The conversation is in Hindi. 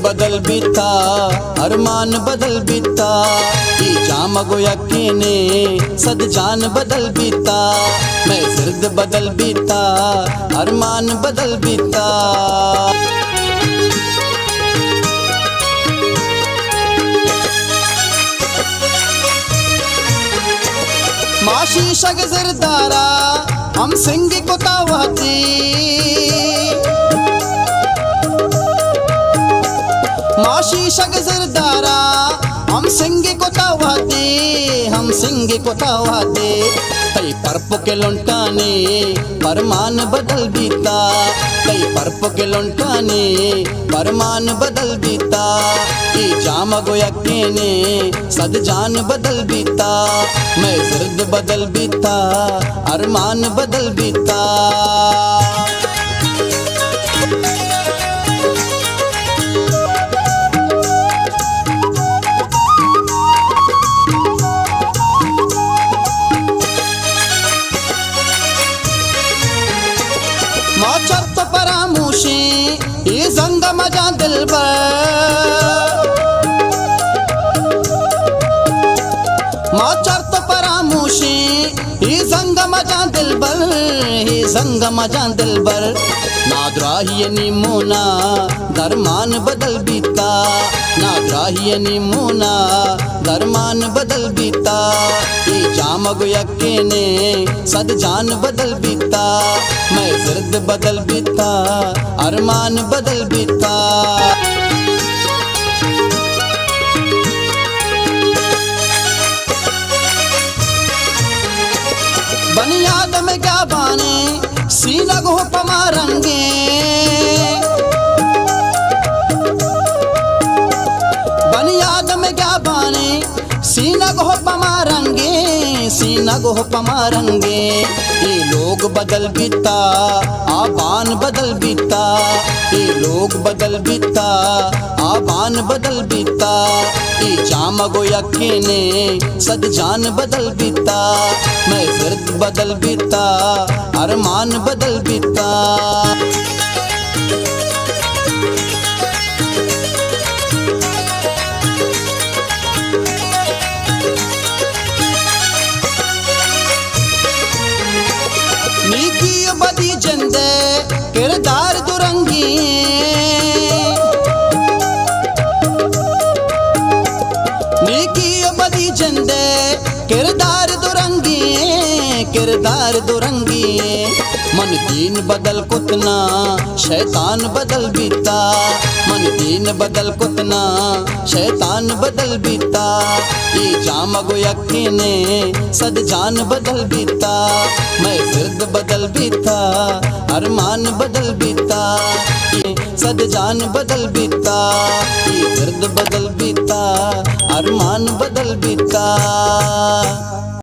बदल बीता अरमान बदल बीता ई जामगो यकीने सद जान बदल बीता मैं जिर्द बदल बीता अरमान बदल बीता माशी शग जिरदारा हम सिंगी कुतावती माशी शग जिरदारा हम सिंगी कुतावती हम सिंगी कुतावती कई परप के लुंटाने परमान बदल बीता कई परप के लुंटाने परमान बदल बीता ई जामगो यकीने सद जान बदल बीता मैं जिर्द बदल बीता अरमान बदल बीता चर्त परामोशी ये जंग मजा दिलबर माँ चर्त परामोशी ये जंग मजा दिलबर ये जंग मजा दिलबर नादराही निमोना दरमान बदल बीता नादराही निमोना दरमान बदल बीता ये जामगो यकीने सद जान बदल बीता मैं जिर्द बदल बीता अरमान बदल बीता बनियाद में क्या बाने सीना को पमारंगे बनियाद में क्या बाने सीना को पमारंगे सीना को पमारंगे ये लोग बदल बीता आबान बदल बीता ये लोग बदल बीता आबान बदल बीता ये जामगो यकीने सद जान बदल बीता मैं जिर्द बदल बीता अरमान बदल बीता नीकी बदी जंदे किरदार दुरंगी नीकी बदी जंदे किरदार दुरंगी मन दीन बदल कुतना शैतान बदल बीता मन दीन बदल कुतना शैतान बदल बीता ये जामगो यकीने सद जान बदल बीता मैं जिर्द बदल बीता अरमान बदल बीता सद जान बदल बीता ये जिर्द बदल बीता अरमान बदल बीता।